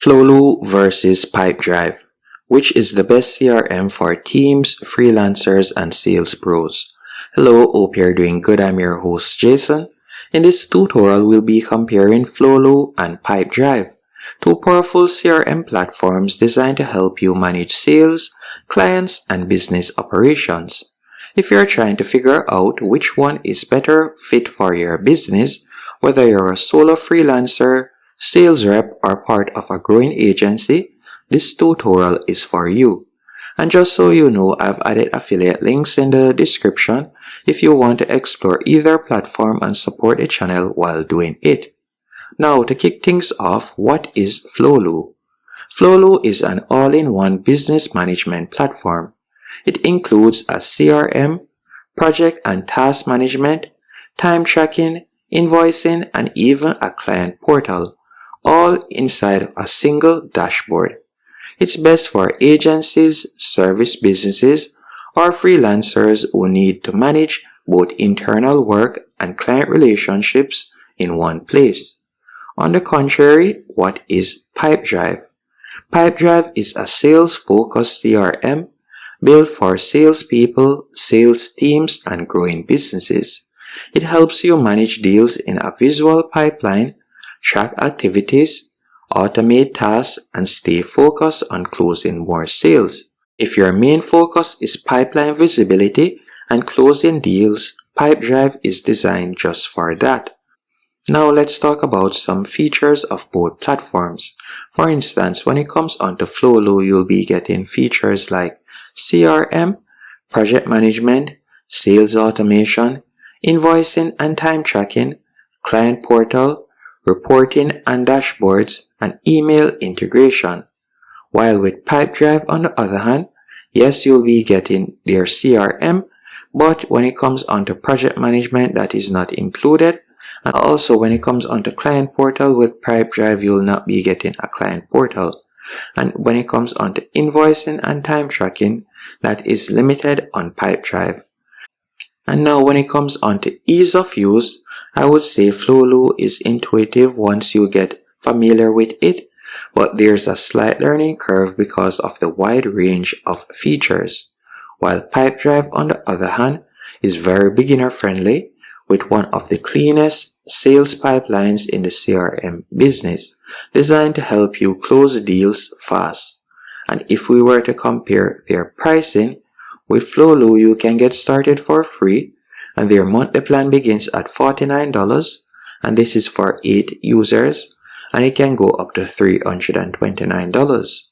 Flowlu versus Pipedrive. Which is the best CRM for teams, freelancers, and sales pros? Hello, hope you're doing good. I'm your host Jason. In this tutorial, we'll be comparing Flowlu and Pipedrive, two powerful CRM platforms designed to help you manage sales, clients, and business operations. If you're trying to figure out which one is better fit for your business, whether you're a solo freelancer, sales rep, or part of a growing agency, this tutorial is for you. And just so you know, I've added affiliate links in the description if you want to explore either platform and support the channel while doing it. Now, to kick things off, what is Flowlu? Flowlu is an all-in-one business management platform. It includes a CRM, project and task management, time tracking, invoicing, and even a client portal, all inside a single dashboard. It's best for agencies, service businesses, or freelancers who need to manage both internal work and client relationships in one place. On the contrary, what is Pipedrive? Pipedrive is a sales-focused CRM built for salespeople, sales teams, and growing businesses. It helps you manage deals in a visual pipeline, track activities, automate tasks, and stay focused on closing more sales. If your main focus is pipeline visibility and closing deals, Pipedrive is designed just for that. Now let's talk about some features of both platforms. For instance, when it comes onto Flowlu, you'll be getting features like CRM, project management, sales automation, invoicing and time tracking, client portal, reporting and dashboards, and email integration. While with Pipedrive, on the other hand, yes, you'll be getting their CRM, but when it comes onto project management, that is not included. And also when it comes onto client portal, with Pipedrive, you'll not be getting a client portal. And when it comes onto invoicing and time tracking, that is limited on Pipedrive. And now when it comes onto ease of use, I would say Flowlu is intuitive once you get familiar with it, but there's a slight learning curve because of the wide range of features. While Pipedrive, on the other hand, is very beginner friendly with one of the cleanest sales pipelines in the CRM business, designed to help you close deals fast. And if we were to compare their pricing, with Flowlu you can get started for free, and their monthly plan begins at $49, and this is for 8 users, and it can go up to $329.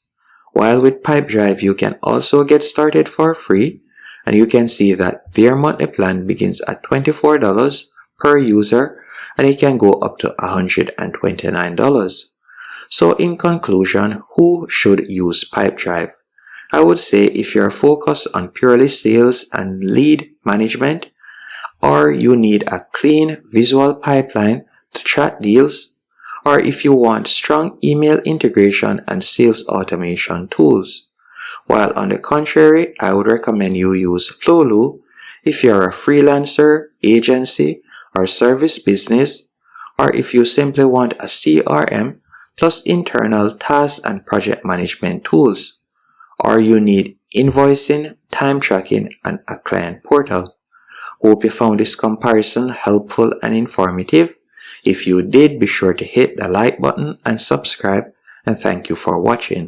While with Pipedrive you can also get started for free, and you can see that their monthly plan begins at $24 per user, and it can go up to $129. So in conclusion, who should use Pipedrive? I would say if you're focused on purely sales and lead management, or you need a clean visual pipeline to track deals, or if you want strong email integration and sales automation tools. While on the contrary, I would recommend you use Flowlu if you're a freelancer, agency, or service business, or if you simply want a CRM plus internal task and project management tools, or you need invoicing, time tracking, and a client portal. Hope you found this comparison helpful and informative. If you did, be sure to hit the like button and subscribe, and thank you for watching.